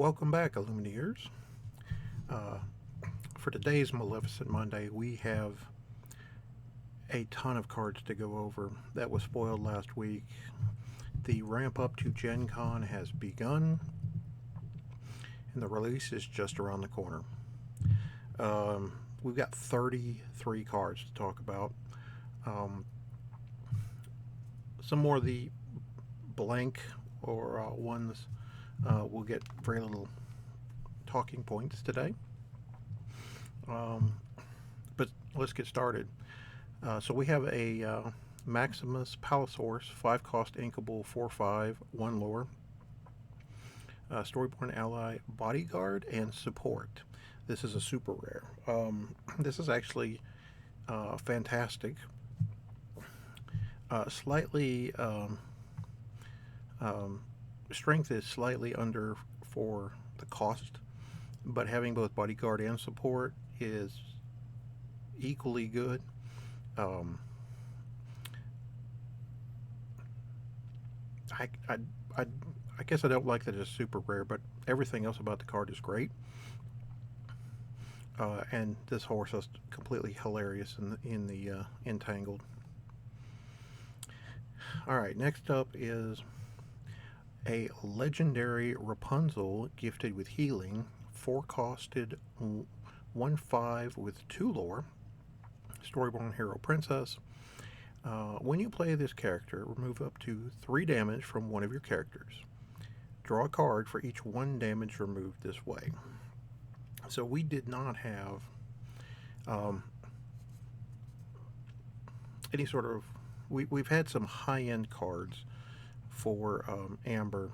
Welcome back, Illumineers. Uh, for today's Maleficent Monday, we have a ton of cards to go over that was spoiled last week. The ramp up to Gen Con has begun, and the release is just around the corner. We've got 33 cards to talk about. Um, some more of the blank or ones will get very little talking points today. Um, but let's get started. So we have a Maximus Palosaurus, 5 cost inkable, 4/5, 1 lore. Storyborn Ally Bodyguard and Support. This is a super rare. This is actually fantastic. Slightly strength is slightly under for the cost, but having both bodyguard and support is equally good. Um, I, I, I, I guess I don't like that it's super rare, but everything else about the card is great. And this horse is completely hilarious in the Entangled. All right, next up is a legendary Rapunzel gifted with healing, 4 costed, 1/5 with 2 lore. Storyborn Hero Princess. When you play this character, remove up to 3 damage from one of your characters. Draw a card for each 1 damage removed this way. So we did not have any sort of. We've had some high end cards for Amber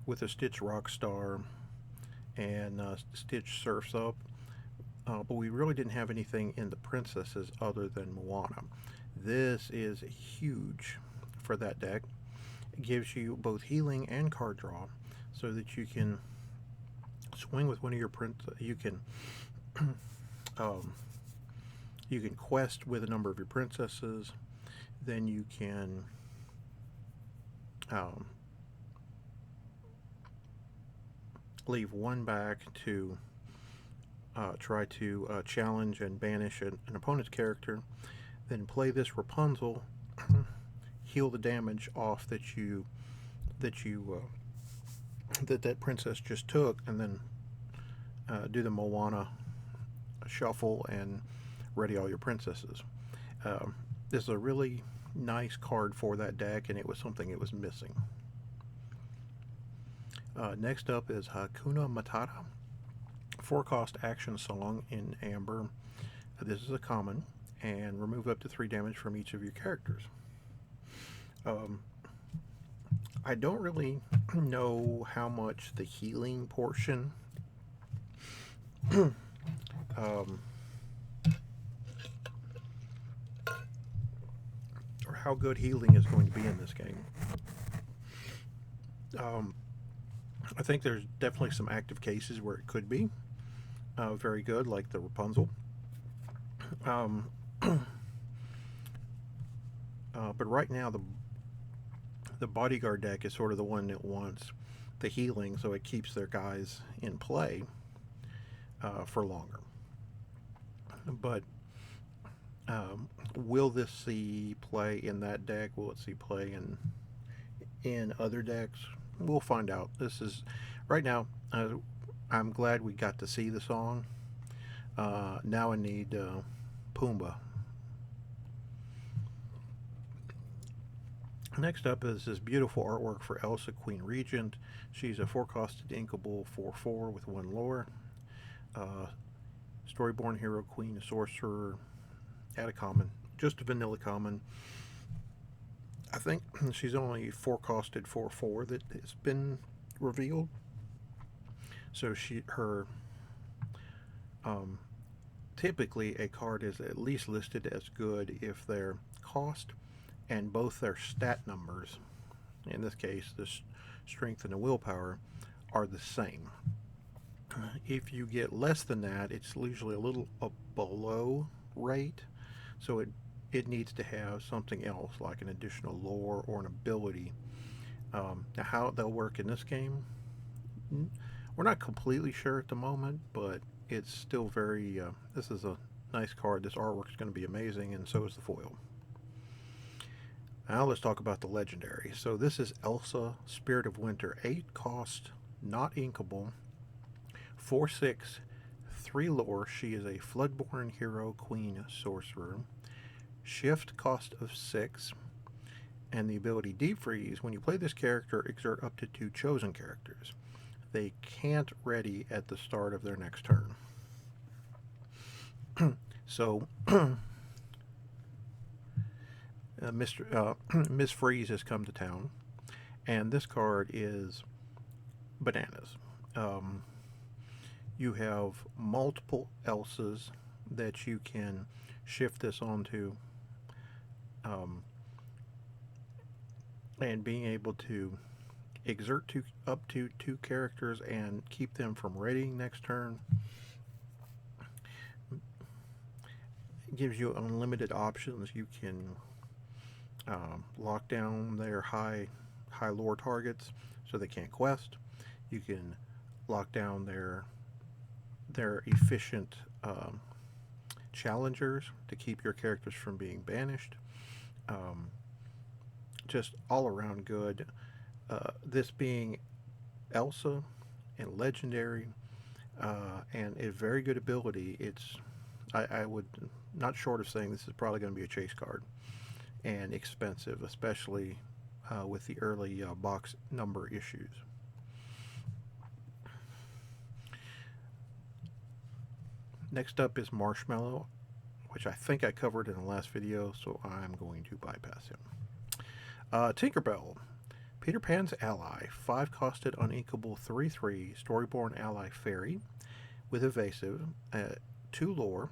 with a Stitch Rockstar and Stitch Surfs Up. But we really didn't have anything in the princesses other than Moana. This is huge for that deck. It gives you both healing and card draw so that you can swing with one of your you can you can quest with a number of your princesses. Then you can leave one back to try to challenge and banish an opponent's character. Then play this Rapunzel, heal the damage off that princess just took, and then do the Moana shuffle and ready all your princesses. This is a really nice card for that deck, and it was something it was missing. Next up is Hakuna Matata, 4 cost action song in Amber. This is a common, and remove up to 3 damage from each of your characters. I don't really know how much the healing portion or how good healing is going to be in this game. I think there's definitely some active cases where it could be very good, like the Rapunzel. But right now, the bodyguard deck is sort of the one that wants the healing, so it keeps their guys in play for longer. But will this see play in that deck? Will it see play in other decks? We'll find out. This is right now. I'm glad we got to see the song. Now I need Pumbaa. Next up is this beautiful artwork for Elsa, Queen Regent. She's a 4 costed inkable 4/4 with 1 lore. Storyborn Hero, Queen, Sorcerer, at a common, just a vanilla common. I think she's only 4 costed 4/4 that has been revealed. So her typically a card is at least listed as good if their cost and both their stat numbers, in this case the strength and the willpower, are the same. If you get less than that, it's usually a little below rate, so it needs to have something else like an additional lore or an ability Now, how they'll work in this game, we're not completely sure at the moment, but it's still very. This is a nice card. This artwork is going to be amazing, and so is the foil. Now let's talk about the legendary. So this is Elsa, Spirit of Winter, 8 cost, not inkable, 4/6, 3 lore. She is a Floodborn hero, queen, sorcerer. Shift cost of 6, and the ability Deep Freeze. When you play this character, exert up to 2 chosen characters. They can't ready at the start of their next turn. So Miss Freeze has come to town, and this card is bananas. You have multiple Elsas that you can shift this onto, and being able to exert up to 2 characters and keep them from readying next turn gives you unlimited options. You can lock down their high lore targets so they can't quest. You can lock down their efficient challengers to keep your characters from being banished. Just all around good. This being Elsa and legendary and a very good ability, I would not short of saying this is probably going to be a chase card, and expensive, especially with the early box number issues. Next up is Marshmallow, which I think I covered in the last video, so I'm going to bypass him. Tinkerbell, Peter Pan's ally, 5 costed uninkable 3/3 Storyborn ally fairy with evasive, 2 lore,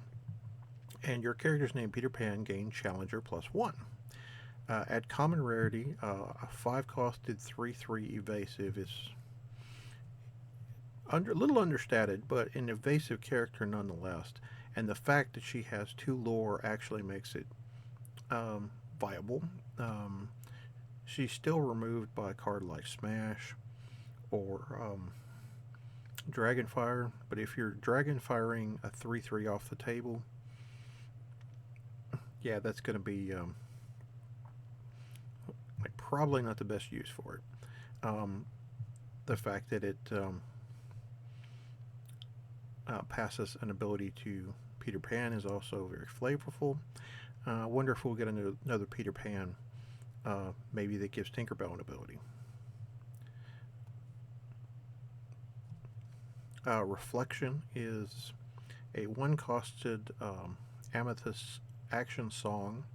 and your character's name Peter Pan gain challenger +1. At common rarity, a 5 costed 3/3 evasive is a little understated, but an evasive character nonetheless. And the fact that she has 2 lore actually makes it viable. She's still removed by a card like Smash or Dragonfire, but if you're Dragonfiring a 3/3 off the table, yeah, that's going to be probably not the best use for it. The fact that it passes an ability to Peter Pan is also very flavorful. I wonder if we'll get another Peter Pan, maybe that gives Tinkerbell an ability. Reflection is a 1 costed Amethyst action song.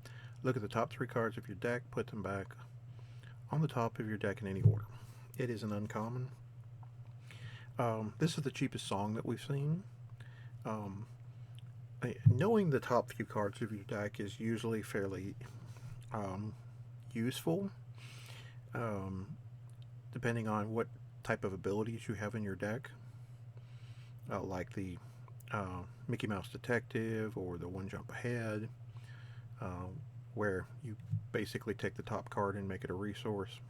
Look at the top 3 cards of your deck, put them back on the top of your deck in any order. It is an uncommon. This is the cheapest song that we've seen. Knowing the top few cards of your deck is usually fairly useful, depending on what type of abilities you have in your deck, like the Mickey Mouse Detective or the One Jump Ahead, where you basically take the top card and make it a resource.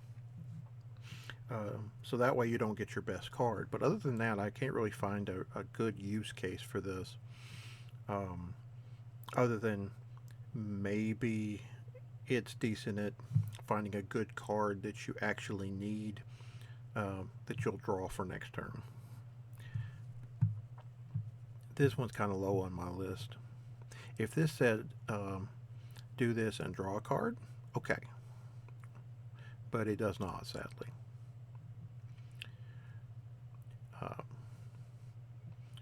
So that way you don't get your best card. But other than that, I can't really find a good use case for this, other than maybe it's decent at finding a good card that you actually need, that you'll draw for next turn. This one's kind of low on my list. If this said do this and draw a card, okay, but it does not, sadly.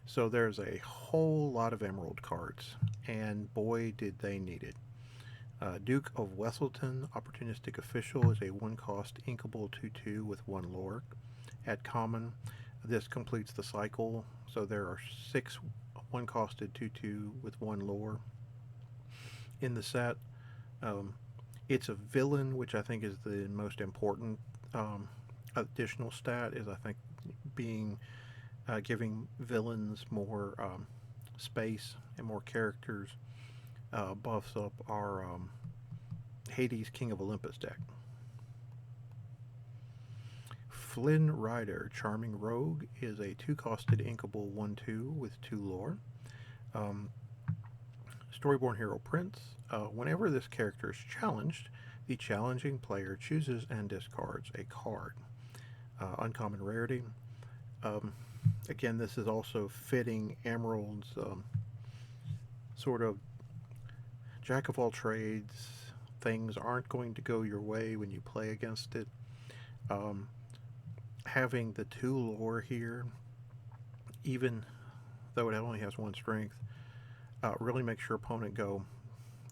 So there's a whole lot of Emerald cards, and boy did they need it. Duke of Wesselton, Opportunistic Official, is a 1 cost inkable 2/2 with 1 lore. At common, this completes the cycle, so there are 6 1 costed 2/2 with 1 lore in the set. It's a villain, which I think is the most important additional stat, is I think being giving villains more space and more characters buffs up our Hades King of Olympus deck. Flynn Rider, Charming Rogue, is a 2-costed inkable 1/2 with 2 lore. Um, Storyborn Hero Prince. Whenever this character is challenged, the challenging player chooses and discards a card. Uncommon rarity. Um, Again, this is also fitting Emerald's sort of jack of all trades. Things aren't going to go your way when you play against it. Um, Having the 2 lore here, even though it only has 1 strength, really makes your opponent go,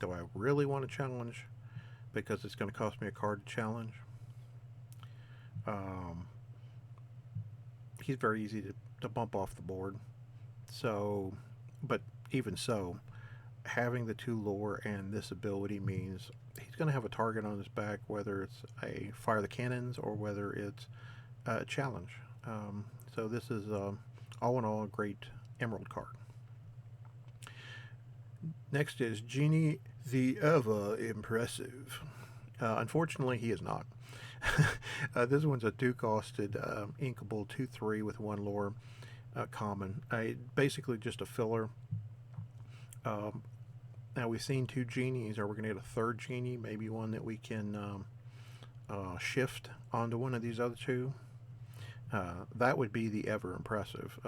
do I really want to challenge? Because it's going to cost me a card to challenge. He's very easy to bump off the board. So, but even so, having the 2 lore and this ability means he's going to have a target on his back, whether it's a fire the cannons or whether it's a challenge. So this is all in all a great Emerald card. Next is Genie the Ever Impressive. Unfortunately, he is not. This one's a 2-costed inkable 2/3 with 1 lore common. Basically just a filler. Now we've seen 2 genies. Are we going to get a 3rd genie? Maybe one that we can shift onto one of these other 2. That would be the Ever Impressive.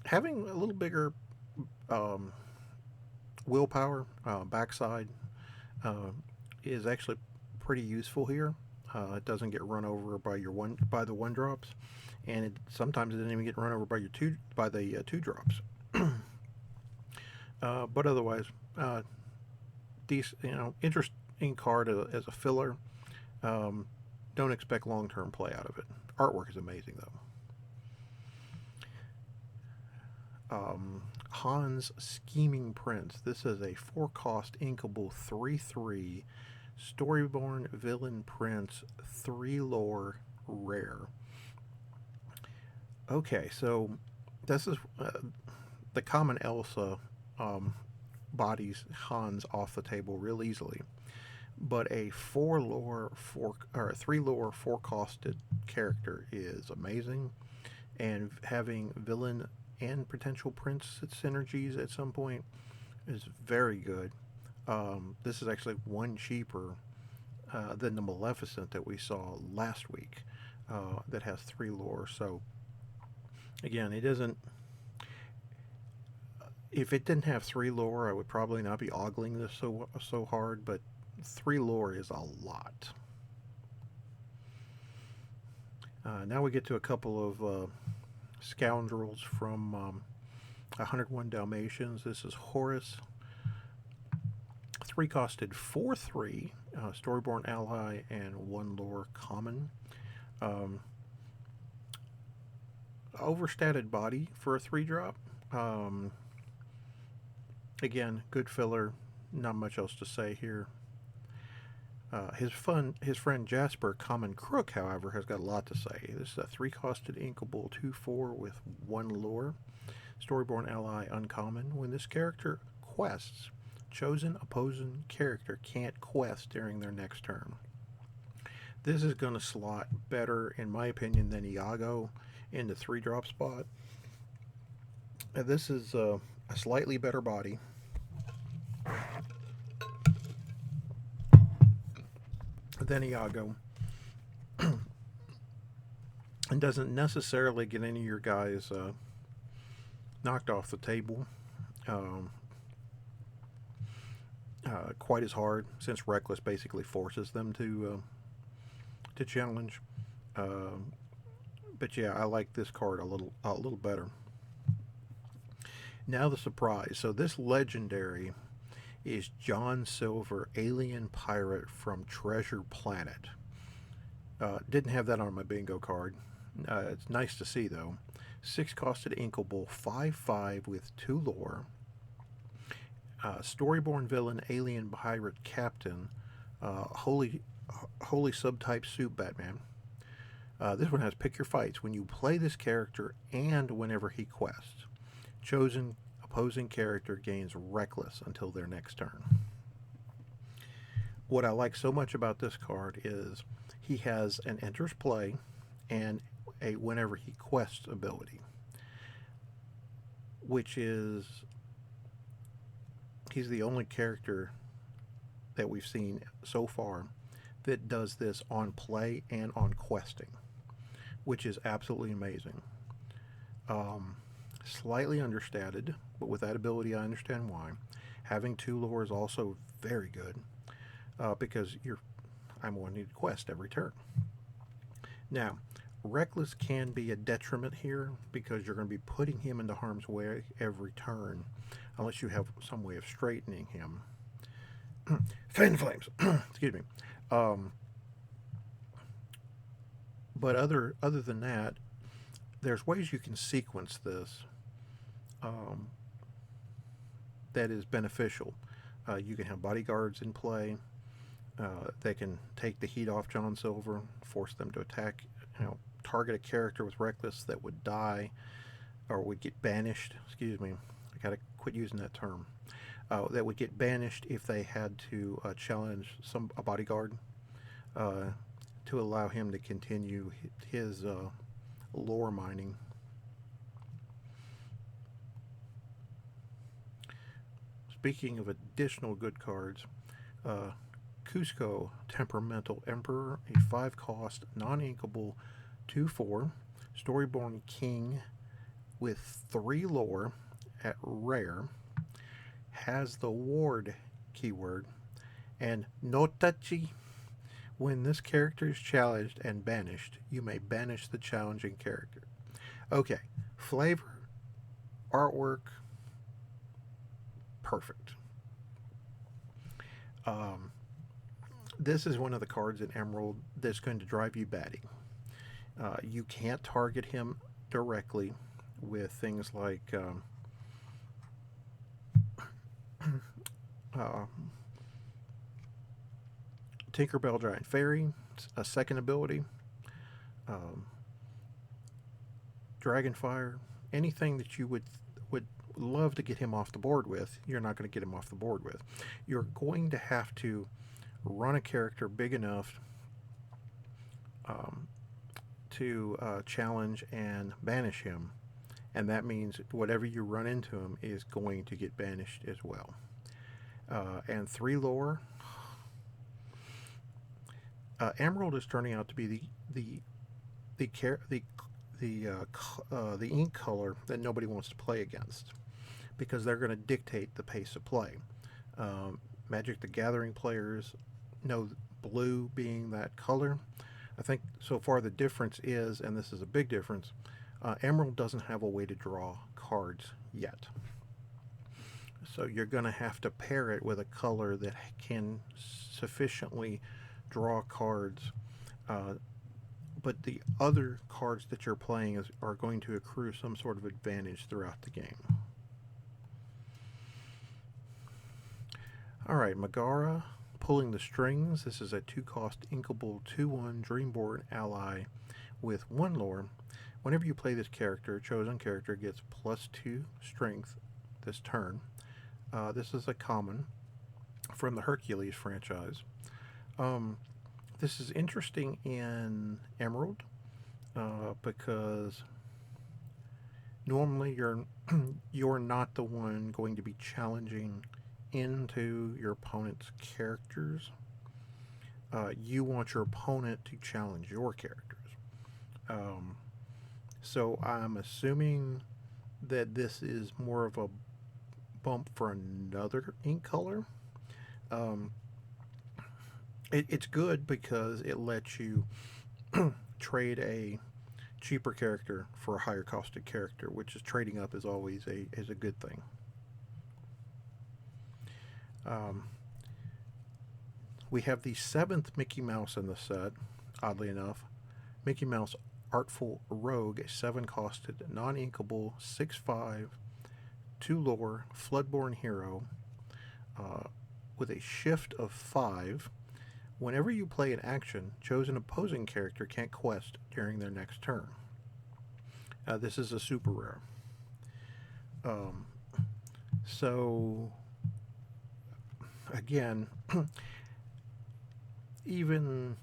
Having a little bigger willpower backside is actually pretty useful here. It doesn't get run over by the 1 drops, and sometimes it doesn't even get run over by the 2 drops. But otherwise, interesting card as a filler. Don't expect long-term play out of it. Artwork is amazing though. Hans Scheming Prince. This is a 4-cost inkable 3/3 Storyborn Villain Prince 3 lore rare. Okay, so this is the common Elsa bodies Hans off the table real easily, but a 3 lore 4-costed character is amazing, and having villain and potential prince synergies at some point is very good. This is actually 1 cheaper than the Maleficent that we saw last week that has 3 lore. So again, it isn't. If it didn't have 3 lore, I would probably not be ogling this so hard, but 3 lore is a lot. Now we get to a couple of scoundrels from 101 Dalmatians. This is Horus. 3-costed 4/3 Storyborn Ally and 1 lore common. Overstated body for a 3-drop. Again, good filler. Not much else to say here. His friend Jasper, Common Crook, however, has got a lot to say. This is a 3-costed inkable 2/4 with 1 lore. Storyborn Ally uncommon. When this character quests, chosen opposing character can't quest during their next turn. This is going to slot better, in my opinion, than Iago in the 3-drop spot. This is a slightly better body. Than Iago. And doesn't necessarily get any of your guys knocked off the table quite as hard, since Reckless basically forces them to challenge. But yeah, I like this card a little better. Now the surprise. So this legendary is John Silver, Alien Pirate from Treasure Planet. Didn't have that on my bingo card. It's nice to see though. 6-costed inkable 5/5 with 2 lore. Storyborn villain, Alien Pirate Captain, holy subtype suit Batman. This one has pick your fights when you play this character and whenever he quests. Chosen opposing character gains Reckless until their next turn. What I like so much about this card is He has an enters play and a whenever he quests ability, which is he's the only character that we've seen so far that does this on play and on questing, which is absolutely amazing. Um, Slightly understated, but with that ability, I understand why. Having two lore is also very good because I'm wanting to quest every turn. Now, reckless can be a detriment here because you're going to be putting him into harm's way every turn, unless you have some way of straightening him. Fan flames, excuse me. Um, but other than that, there's ways you can sequence this um, that is beneficial. You can have bodyguards in play. They can take the heat off John Silver, force them to attack, target a character with reckless that would die or would get banished. Excuse me, I gotta quit using that term. That would get banished if they had to challenge a bodyguard uh, to allow him to continue his lore mining. Speaking of additional good cards, uh, Cusco Temperamental Emperor, a 5 cost, non inkable 2/4, Storyborn King with 3 lore at rare, has the ward keyword, and no touchy. When this character is challenged and banished, you may banish the challenging character. Okay, flavor, artwork, perfect. Um, this is one of the cards in Emerald that's going to drive you batty. You can't target him directly with things like uh, Tinkerbell Giant Fairy, a second ability, um, Dragonfire, anything that you would love to get him off the board with, you're not going to get him off the board with. You're going to have to run a character big enough um, to challenge and banish him, and that means whatever you run into him is going to get banished as well. And 3 lore. Emerald is turning out to be the ink color that nobody wants to play against because they're going to dictate the pace of play. Magic the Gathering players know blue being that color. I think so far the difference is, and this is a big difference, Emerald doesn't have a way to draw cards yet. So you're going to have to pair it with a color that can sufficiently draw cards, but the other cards that you're playing are going to accrue some sort of advantage throughout the game. All right, Megara, Pulling the Strings. This is a 2-cost inkable 2/1 Dreamborn ally with 1 lore. Whenever you play this character, chosen character gets +2 strength this turn. This is a common from the Hercules franchise. This is interesting in Emerald because normally you're not the one going to be challenging into your opponent's characters. You want your opponent to challenge your characters. So I'm assuming that this is more of a bump for another ink color. It's good because it lets you trade a cheaper character for a higher costed character, which is trading up is always a good thing. We have the 7th Mickey Mouse in the set, oddly enough. Mickey Mouse Artful Rogue, a 7-costed, non-inkable, 6/5, 2 lore, Floodborn hero, with a shift of 5. Whenever you play an action, chosen opposing character can't quest during their next turn. This is a super rare. So, again, even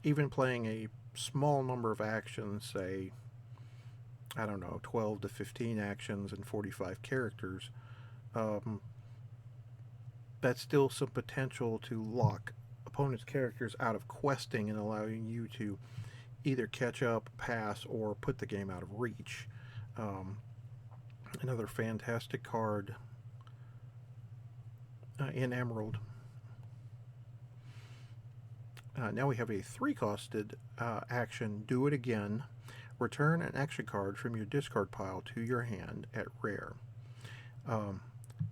even playing a small number of actions, say, I don't know, 12 to 15 actions and 45 characters, um, that's still some potential to lock opponents' characters out of questing and allowing you to either catch up, pass, or put the game out of reach. Um, Another fantastic card in Emerald. Now we have a 3-costed action, Do It Again. Return an action card from your discard pile to your hand at rare.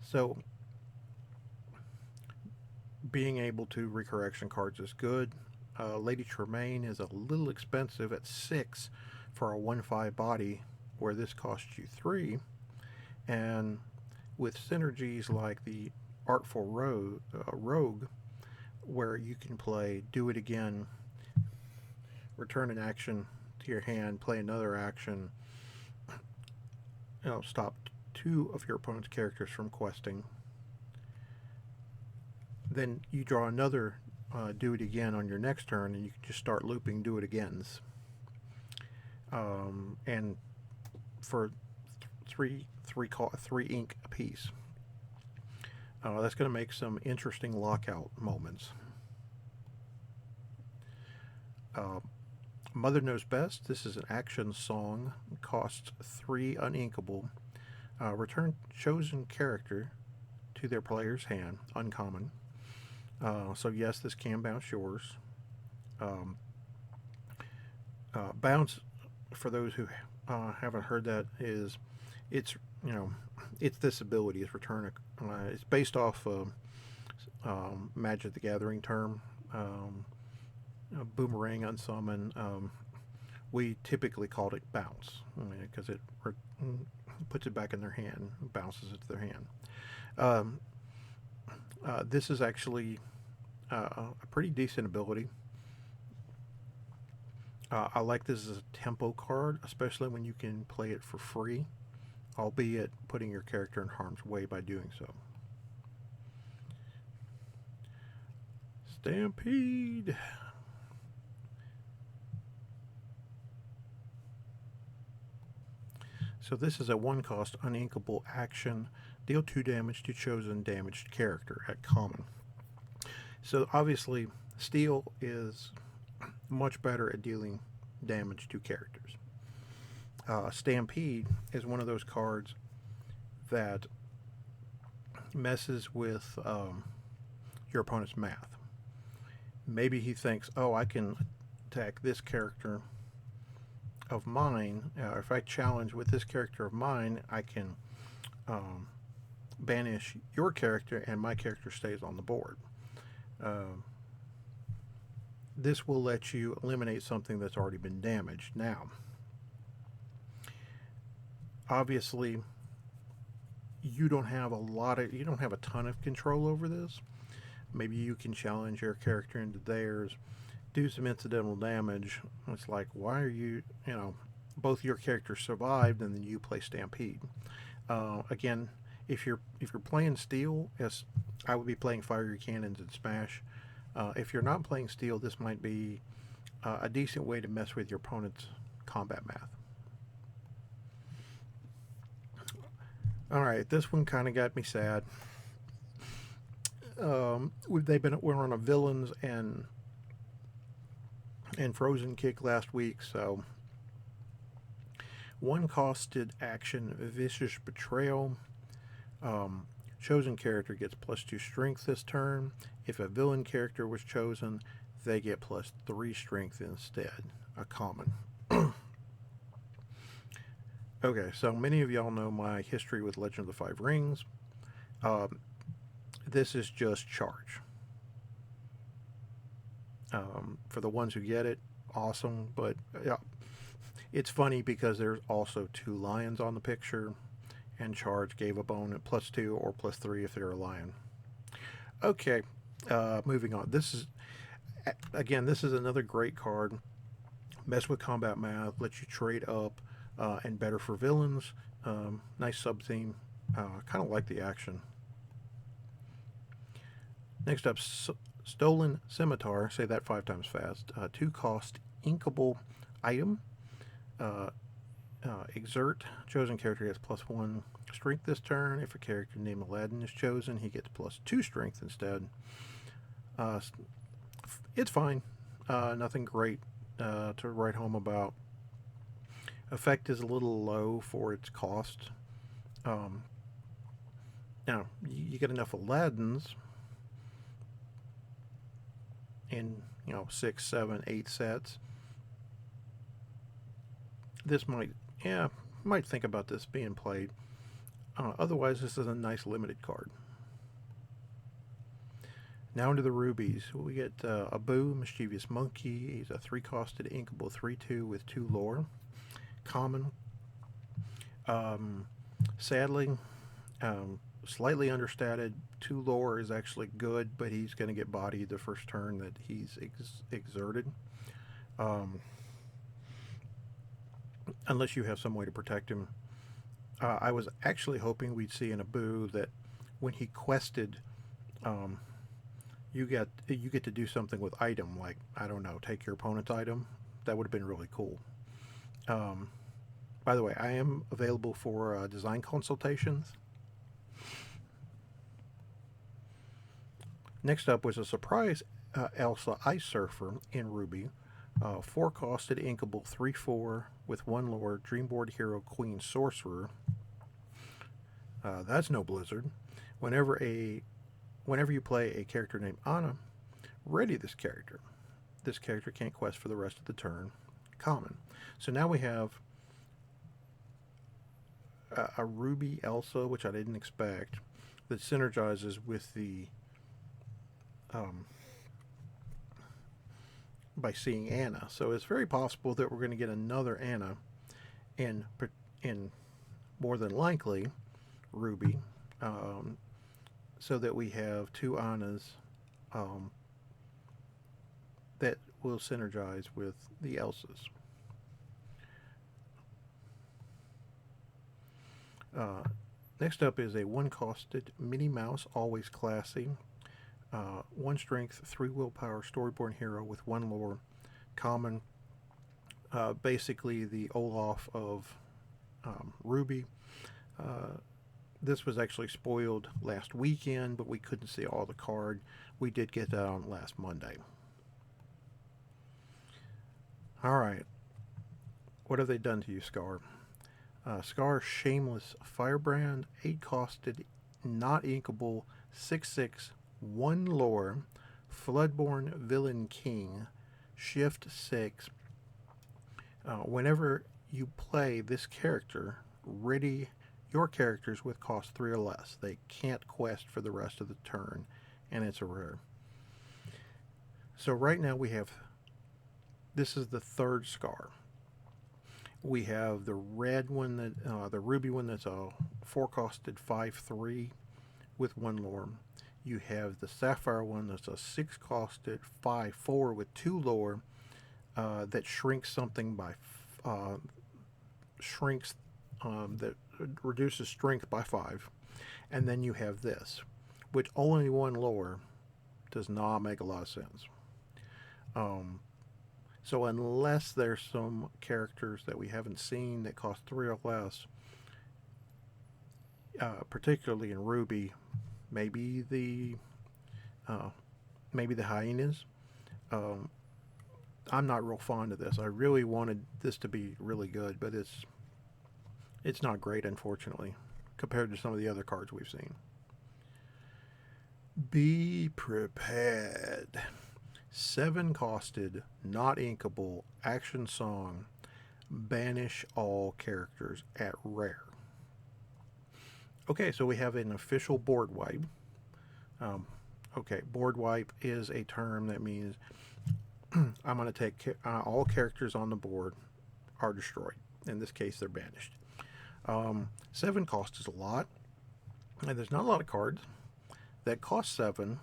So being able to recur action cards is good. Lady Tremaine is a little expensive at 6 for a 1/5 body, where this costs you 3. And with synergies like the Artful Rogue, where you can play Do It Again, return an action to your hand, play another action, stop 2 of your opponent's characters from questing. Then you draw another Do It Again on your next turn, and you can just start looping Do It Agains. And for three ink apiece. That's going to make some interesting lockout moments. Mother Knows Best. This is an action song. Costs 3 uninkable. Return chosen character to their player's hand. Uncommon. So yes, this can bounce yours. Bounce, for those who haven't heard that, is it's this ability is return. It's based off Magic the Gathering term. Boomerang, unsummon. We typically called it bounce because it puts it back in their hand, bounces it to their hand. This is actually a pretty decent ability. I like this as a tempo card, especially when you can play it for free, albeit putting your character in harm's way by doing so. Stampede. So this is a 1-cost uninkable action. Deal 2 damage to chosen damaged character at common. So obviously, Steel is much better at dealing damage to characters. Stampede is one of those cards that messes with your opponent's math. Maybe he thinks, oh, I can attack this character of mine. If I challenge with this character of mine, I can banish your character and my character stays on the board. This will let you eliminate something that's already been damaged. Now, obviously, you don't have a ton of control over this. Maybe you can challenge your character into theirs, do some incidental damage. It's like, why are you, both your characters survived and then you play Stampede. Again, if you're playing Steel, as I would be playing Fire Your Cannons and Smash. If you're not playing Steel, this might be a decent way to mess with your opponent's combat math. Alright, this one kind of got me sad. We're on a villains and Frozen kick last week, so 1-costed action, Vicious Betrayal. Chosen character gets +2 strength this turn. If a villain character was chosen, they get +3 strength instead. A common. Okay, so many of y'all know my history with Legend of the Five Rings. This is just charge. For the ones who get it, awesome. But yeah, it's funny because there's also 2 lions on the picture, and charge gave a bone at +2 or +3 if they're a lion. Okay, moving on. This is another great card. Mess with combat math, let you trade up, and better for villains. Nice sub-theme. Kind of like the action. Next up, Stolen Scimitar, say that 5 times fast. 2 cost inkable item. Uh, Exert. Chosen character gets +1 strength this turn. If a character named Aladdin is chosen, he gets +2 strength instead. It's fine. Nothing great to write home about. Effect is a little low for its cost. Now, you get enough Aladdins in 6, 7, 8 sets. This might think about this being played. Otherwise, this is a nice limited card. Now into the rubies. We get Abu, Mischievous Monkey. He's a 3-costed inkable 3/2 with 2 lore. Common. Sadly, slightly understated. 2 lore is actually good, but he's going to get bodied the first turn that he's exerted. Unless you have some way to protect him. I was actually hoping we'd see an Abu that when he quested, you get to do something with item, like, I don't know, take your opponent's item. That would have been really cool. By the way, I am available for design consultations. Next up was a surprise Elsa Ice Surfer in Ruby. 4-costed inkable 3/4 with 1 lore, Dreamboard Hero Queen Sorcerer. That's no Blizzard. Whenever you play a character named Anna, ready this character. This character can't quest for the rest of the turn. Common. So now we have a Ruby Elsa, which I didn't expect, that synergizes with the by seeing Anna. So it's very possible that we're going to get another Anna in more than likely Ruby, so that we have 2 Annas that will synergize with the Elsas. Next up is a 1-costed Minnie Mouse, always classy. 1 strength, 3 willpower, storyborn hero with 1 lore. Common. Basically the Olaf of Ruby. This was actually spoiled last weekend, but we couldn't see all the card. We did get that on last Monday. Alright. What have they done to you, Scar? Scar Shameless Firebrand, 8-costed, not inkable, 6/6, 1 lore, Floodborn Villain King, Shift 6. Whenever you play this character, ready your characters with cost 3 or less. They can't quest for the rest of the turn, and it's a rare. So right now we have, this is the 3rd Scar. We have the red one, that the ruby one, that's a 4-costed 5/3 with 1 lore. You have the sapphire one, that's a 6-costed 5/4 with 2 lore, that shrinks something by that reduces strength by 5. And then you have this, which only 1 lore, does not make a lot of sense. So unless there's some characters that we haven't seen that cost 3 or less, particularly in Ruby, maybe the hyenas. I'm not real fond of this. I really wanted this to be really good, but it's not great, unfortunately, compared to some of the other cards we've seen. Be prepared. 7-costed, not inkable, action song. Banish all characters at rare. Okay, so we have an official board wipe. Okay, board wipe is a term that means I'm going to take all characters on the board are destroyed. In this case, they're banished. 7 cost is a lot, and there's not a lot of cards that cost 7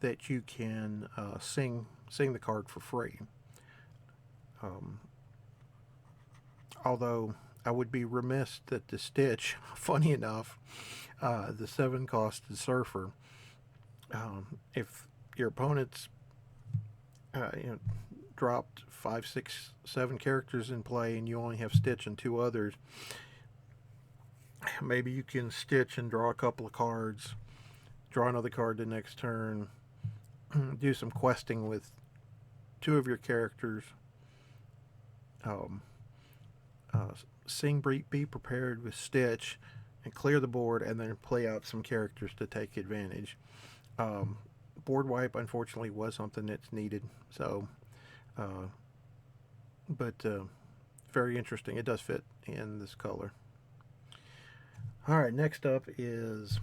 that you can sing the card for free. Although I would be remiss that the Stitch, funny enough, The 7-costed Surfer. If your opponent's you know, dropped 5, 6, 7 characters in play and you only have Stitch and 2 others, maybe you can Stitch and draw a couple of cards, draw another card the next turn, do some questing with 2 of your characters, um, be prepared with Stitch, and clear the board, and then play out some characters to take advantage. Um, Board wipe, unfortunately, was something that's needed. So, uh, but very interesting. It does fit in this color. All right, next up is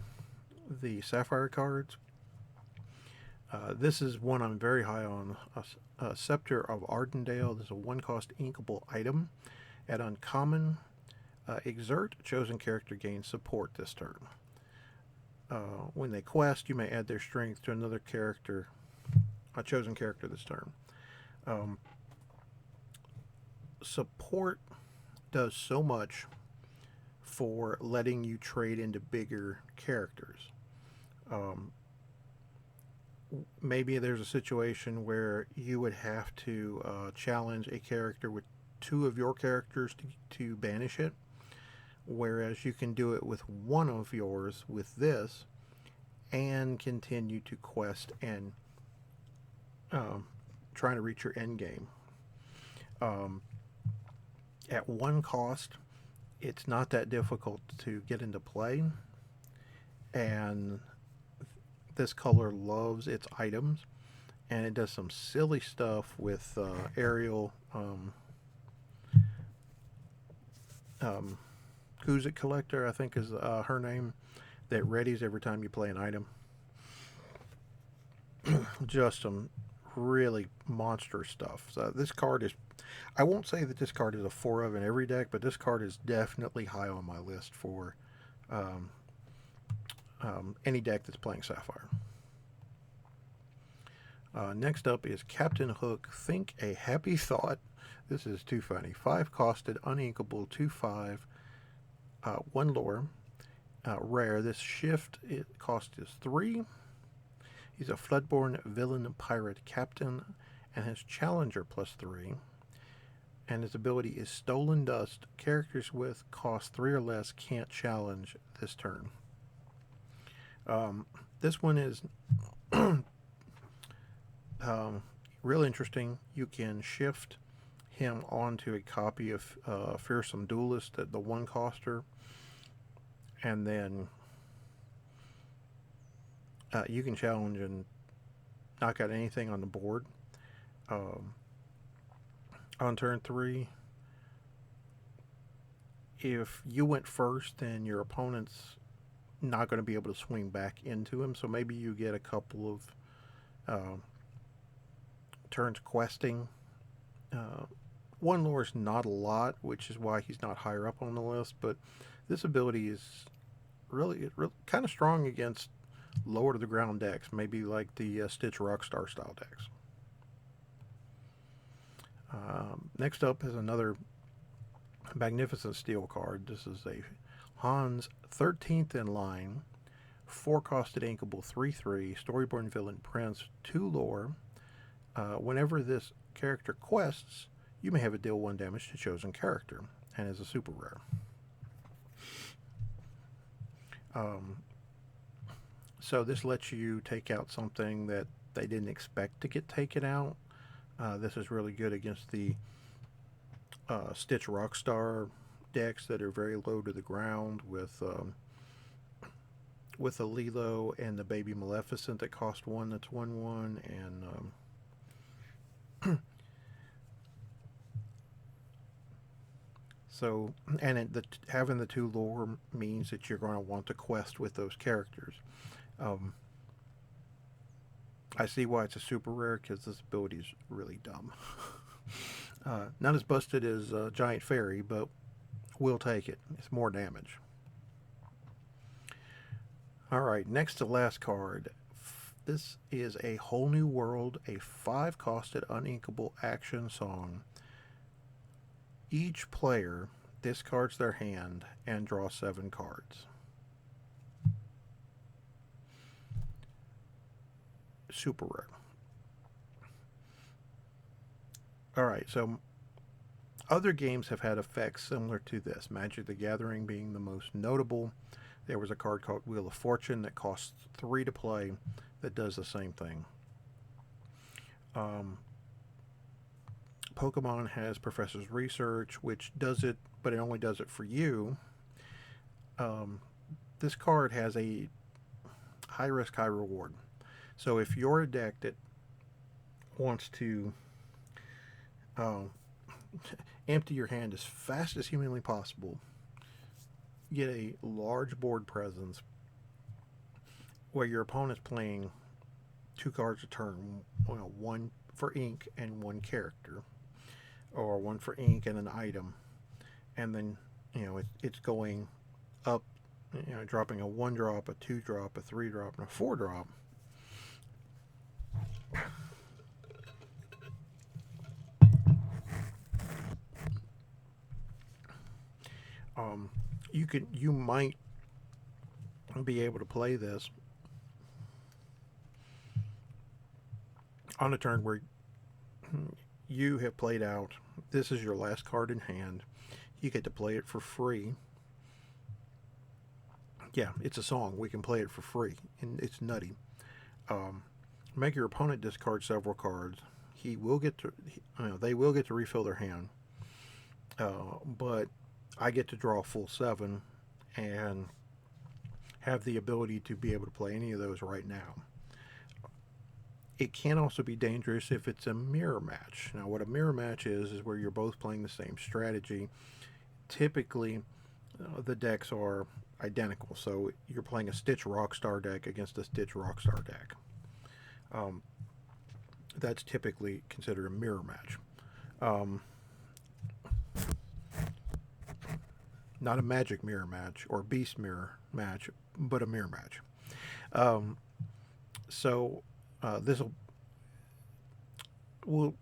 the Sapphire cards. This is one I'm very high on. Scepter of Ardendale. This is a 1-cost inkable item. At uncommon, exert, chosen character gains support this turn. When they quest, you may add their strength to another character, a chosen character this turn. Support does so much for letting you trade into bigger characters. Maybe there's a situation where you would have to challenge a character with 2 of your characters to banish it, whereas you can do it with 1 of yours with this and continue to quest and trying to reach your end game. At 1 cost, it's not that difficult to get into play, and this color loves its items, and it does some silly stuff with Ariel Kuzit Collector, I think is her name, that readies every time you play an item. Just some really monster stuff. So this card is, I won't say that this card is a 4 of in every deck, but this card is definitely high on my list for any deck that's playing Sapphire. Next up is Captain Hook, Think a Happy Thought. This is too funny. 5-costed, uninkable, 2/5, 1 lore, rare. This shift cost is 3. He's a Floodborn villain pirate captain and has Challenger +3. And his ability is Stolen Dust. Characters with cost 3 or less can't challenge this turn. This one is real interesting. You can shift him onto a copy of Fearsome Duelist at the 1-coster, and then you can challenge and knock out anything on the board. On turn 3, if you went first, then your opponent's not going to be able to swing back into him, so maybe you get a couple of turns questing. 1 lore is not a lot, which is why he's not higher up on the list, but this ability is really kind of strong against lower to the ground decks, maybe like the Stitch Rockstar style decks. Next up is another Magnificent Steel card. This is a Hans 13th in line, 4-costed inkable, 3/3, Storyborn Villain Prince, 2 lore. Whenever this character quests, you may have it deal 1 damage to chosen character, and is a super rare. So this lets you take out something that they didn't expect to get taken out. This is really good against the Stitch Rockstar decks that are very low to the ground with the Lilo and the baby Maleficent that cost 1, that's 1/1, and so, and having the 2 lore means that you're going to want to quest with those characters. I see why it's a super rare, because this ability is really dumb. Not as busted as Giant Fairy, but we'll take it. It's more damage. Alright, next to last card. This is A Whole New World, a 5-costed uninkable action song. Each player discards their hand and draws 7 cards. super rare. Alright, so other games have had effects similar to this, Magic the Gathering being the most notable. There was a card called Wheel of Fortune that costs 3 to play that does the same thing. Pokemon has Professor's Research, which does it, but it only does it for you. This card has a high risk, high reward. So if you're a deck that wants to empty your hand as fast as humanly possible, get a large board presence where your opponent's playing 2 cards a turn, one for ink and 1 character, or 1 for ink and an item, and then it's going up, dropping a 1 drop, a 2 drop, a 3 drop, and a 4 drop. You might be able to play this on a turn where you have played out. This is your last card in hand. You get to play it for free. Yeah, it's a song. We can play it for free, and it's nutty. Make your opponent discard several cards. He will get to. They will get to refill their hand. But I get to draw a full 7 and have the ability to be able to play any of those right now. It can also be dangerous if it's a mirror match. Now, what a mirror match is where you're both playing the same strategy. Typically, the decks are identical. So you're playing a Stitch Rockstar deck against a Stitch Rockstar deck. That's typically considered a mirror match. Not a magic mirror match or beast mirror match, but a mirror match. This will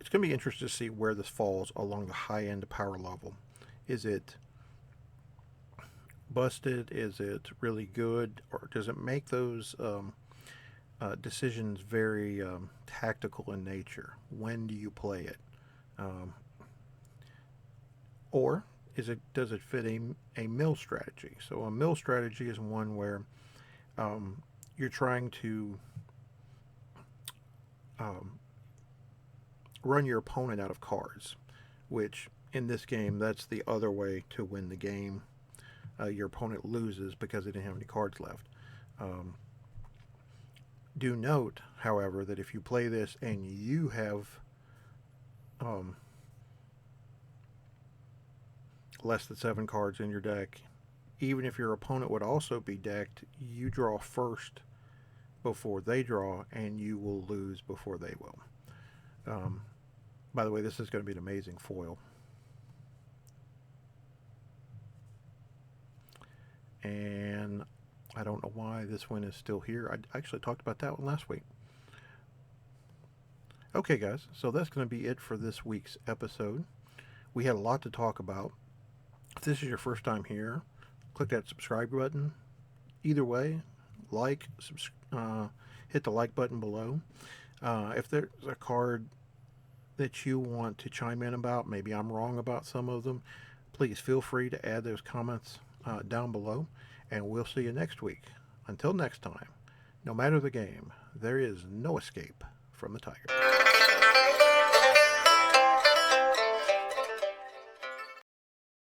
it's going to be interesting to see where this falls along the high end power level. Is it busted? Is it really good? Or does it make those decisions very tactical in nature? When do you play it? Or does it fit a mill strategy? So a mill strategy is one where you're trying to run your opponent out of cards, which in this game, that's the other way to win the game. Your opponent loses because they didn't have any cards left. Do note, however, that if you play this and you have less than 7 cards in your deck, even if your opponent would also be decked, you draw first before they draw, and you will lose before they will. By the way, this is going to be an amazing foil. And I don't know why this one is still here. I actually talked about that one last week. Okay, guys, so that's going to be it for this week's episode. We had a lot to talk about. If this is your first time here, click that subscribe button. Either way, hit the like button below. If there's a card that you want to chime in about, maybe I'm wrong about some of them, please feel free to add those comments down below, and we'll see you next week. Until next time, no matter the game, there is no escape from the tiger.